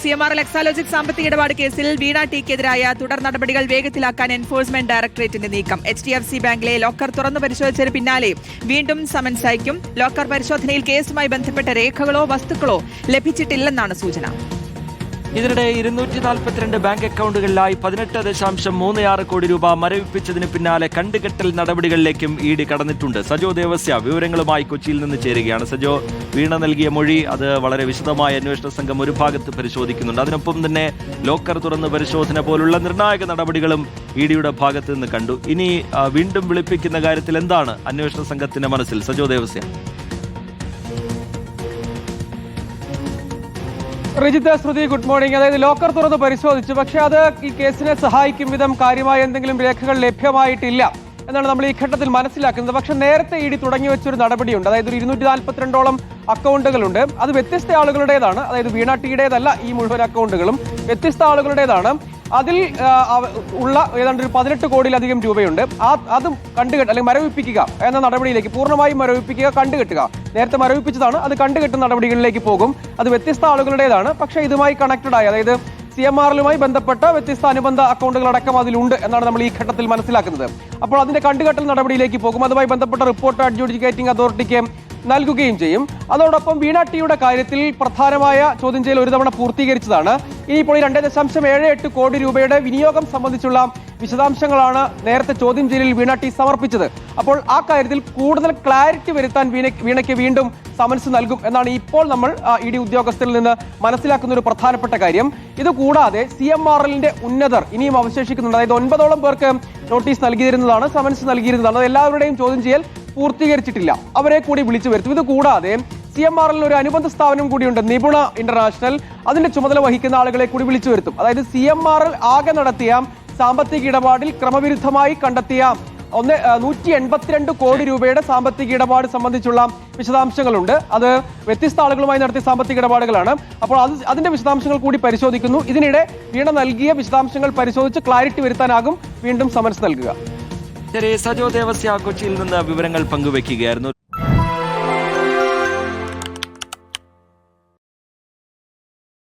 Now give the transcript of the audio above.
CMRL Exalogic സാമ്പത്തിക ഇടപാട് കേസിൽ വീണ ടിക്കെതിരായ തുടർ നടപടികൾ വേഗത്തിലാക്കാൻ എൻഫോഴ്സ്മെന്റ് ഡയറക്ടറേറ്റിന്റെ നീക്കം. HDFC ബാങ്കിലെ ലോക്കർ തുറന്നു പരിശോധിച്ചതിന് പിന്നാലെ വീണ്ടും സമൻസ് അയക്കും. ലോക്കർ പരിശോധനയിൽ കേസുമായി ബന്ധപ്പെട്ട രേഖകളോ വസ്തുക്കളോ ലഭിച്ചിട്ടില്ലെന്നാണ് സൂചന. ഇതിനിടെ 242 ബാങ്ക് അക്കൗണ്ടുകളിലായി 18.36 കോടി രൂപ മരവിപ്പിച്ചതിന് പിന്നാലെ കണ്ടുകെട്ടൽ നടപടികളിലേക്കും ഇ ഡി കടന്നിട്ടുണ്ട്. സജോ ദേവസ്യ വിവരങ്ങളുമായി കൊച്ചിയിൽ നിന്ന് ചേരുകയാണ്. സജോ, വീണ നൽകിയ മൊഴി അത് വളരെ വിശദമായ അന്വേഷണ സംഘം ഒരു ഭാഗത്ത് പരിശോധിക്കുന്നുണ്ട്. അതിനൊപ്പം തന്നെ ലോക്കർ തുറന്ന് പരിശോധന പോലുള്ള നിർണായക നടപടികളും ഇ ഡിയുടെ ഭാഗത്ത് നിന്ന് കണ്ടു. ഇനി വീണ്ടും വിളിപ്പിക്കുന്ന കാര്യത്തിൽ എന്താണ് അന്വേഷണ സംഘത്തിന്റെ മനസ്സിൽ? സജോ ദേവസ്യ. റിജിത്ത്, ശ്രുതി, ഗുഡ് മോർണിംഗ്. അതായത് ലോക്കർ തുറന്ന് പരിശോധിച്ചു, പക്ഷേ അത് ഈ കേസിനെ സഹായിക്കും വിധം കാര്യമായ എന്തെങ്കിലും രേഖകൾ ലഭ്യമായിട്ടില്ല എന്നാണ് നമ്മൾ ഈ ഘട്ടത്തിൽ മനസ്സിലാക്കുന്നത്. പക്ഷെ നേരത്തെ ഇ ഡി തുടങ്ങി വെച്ചൊരു നടപടിയുണ്ട്. അതായത് ഒരു 242ഓളം അക്കൗണ്ടുകളുണ്ട്. അത് വ്യത്യസ്ത ആളുകളുടേതാണ്. അതായത് വീണ ടിയുടേതല്ല ഈ മുഴുവൻ അക്കൗണ്ടുകളും, വ്യത്യസ്ത ആളുകളുടേതാണ്. അതിൽ ഉള്ള ഏതാണ്ട് ഒരു 18 കോടിയിലധികം രൂപയുണ്ട്. അതും കണ്ടുകെട്ട് അല്ലെങ്കിൽ മരവിപ്പിക്കുക എന്ന നടപടിയിലേക്ക്, പൂർണ്ണമായും മരവിപ്പിക്കുക, കണ്ടുകെട്ടുക, നേരത്തെ മരവിപ്പിച്ചതാണ്, അത് കണ്ടുകെട്ടുന്ന നടപടികളിലേക്ക് പോകും. അത് വ്യത്യസ്ത ആളുകളുടേതാണ്. പക്ഷേ ഇതുമായി കണക്റ്റഡ് ആയി, അതായത് CMRLുമായി ബന്ധപ്പെട്ട വ്യത്യസ്ത അനുബന്ധ അക്കൗണ്ടുകളടക്കം അതിലുണ്ട് എന്നാണ് നമ്മൾ ഈ ഘട്ടത്തിൽ മനസ്സിലാക്കുന്നത്. അപ്പോൾ അതിന്റെ കണ്ടുകെട്ടൽ നടപടിയിലേക്ക് പോകും. അതുമായി ബന്ധപ്പെട്ട റിപ്പോർട്ട് അഡ്ജുഡിക്കേറ്റിംഗ് അതോറിറ്റിക്ക് നൽകുകയും ചെയ്യും. അതോടൊപ്പം വീണ ടിയുടെ കാര്യത്തിൽ പ്രധാനമായ ചോദ്യം ചെയ്യൽ ഒരു തവണ പൂർത്തീകരിച്ചതാണ്. ഇനിയിപ്പോൾ 2.78 കോടി രൂപയുടെ വിനിയോഗം സംബന്ധിച്ചുള്ള വിശദാംശങ്ങളാണ് നേരത്തെ ചോദ്യം ചെയ്യലിൽ വീണ ടി സമർപ്പിച്ചത്. അപ്പോൾ ആ കാര്യത്തിൽ കൂടുതൽ ക്ലാരിറ്റി വരുത്താൻ വീണയ്ക്ക് വീണ്ടും സമൻസ് നൽകും എന്നാണ് ഇപ്പോൾ നമ്മൾ ഇ ഡി ഉദ്യോഗസ്ഥരിൽ നിന്ന് മനസ്സിലാക്കുന്ന ഒരു പ്രധാനപ്പെട്ട കാര്യം. ഇത് കൂടാതെ CMRLന്റെ ഉന്നതർ ഇനിയും അവശേഷിക്കുന്നുണ്ട്. അതായത് 9ഓളം പേർക്ക് നോട്ടീസ് നൽകിയിരുന്നതാണ്, സമൻസ് നൽകിയിരുന്നതാണ്. അത് എല്ലാവരുടെയും ചോദ്യം ചെയ്യൽ പൂർത്തീകരിച്ചിട്ടില്ല. അവരെ കൂടി വിളിച്ചു വരുത്തും. ഇത് കൂടാതെ CMRLന് ഒരു അനുബന്ധ സ്ഥാപനം കൂടിയുണ്ട്, നിപുണ ഇന്റർനാഷണൽ. അതിന്റെ ചുമതല വഹിക്കുന്ന ആളുകളെ കൂടി വിളിച്ചു വരുത്തും. അതായത് CMRL ആകെ നടത്തിയ സാമ്പത്തിക ഇടപാടിൽ ക്രമവിരുദ്ധമായി കണ്ടെത്തിയ 182 കോടി രൂപയുടെ സാമ്പത്തിക ഇടപാട് സംബന്ധിച്ചുള്ള വിശദാംശങ്ങളുണ്ട്. അത് വ്യത്യസ്ത ആളുകളുമായി നടത്തിയ സാമ്പത്തിക ഇടപാടുകളാണ്. അപ്പോൾ അതിന്റെ വിശദാംശങ്ങൾ കൂടി പരിശോധിക്കുന്നു. ഇതിനിടെ വീണ നൽകിയ വിശദാംശങ്ങൾ പരിശോധിച്ച് ക്ലാരിറ്റി വരുത്താനാകും വീണ്ടും സമൻസ് നൽകുക. സജോ ദേവസ്യ കൊച്ചിയിൽ നിന്ന് വിവരങ്ങൾ പങ്കുവയ്ക്കുകയായിരുന്നു.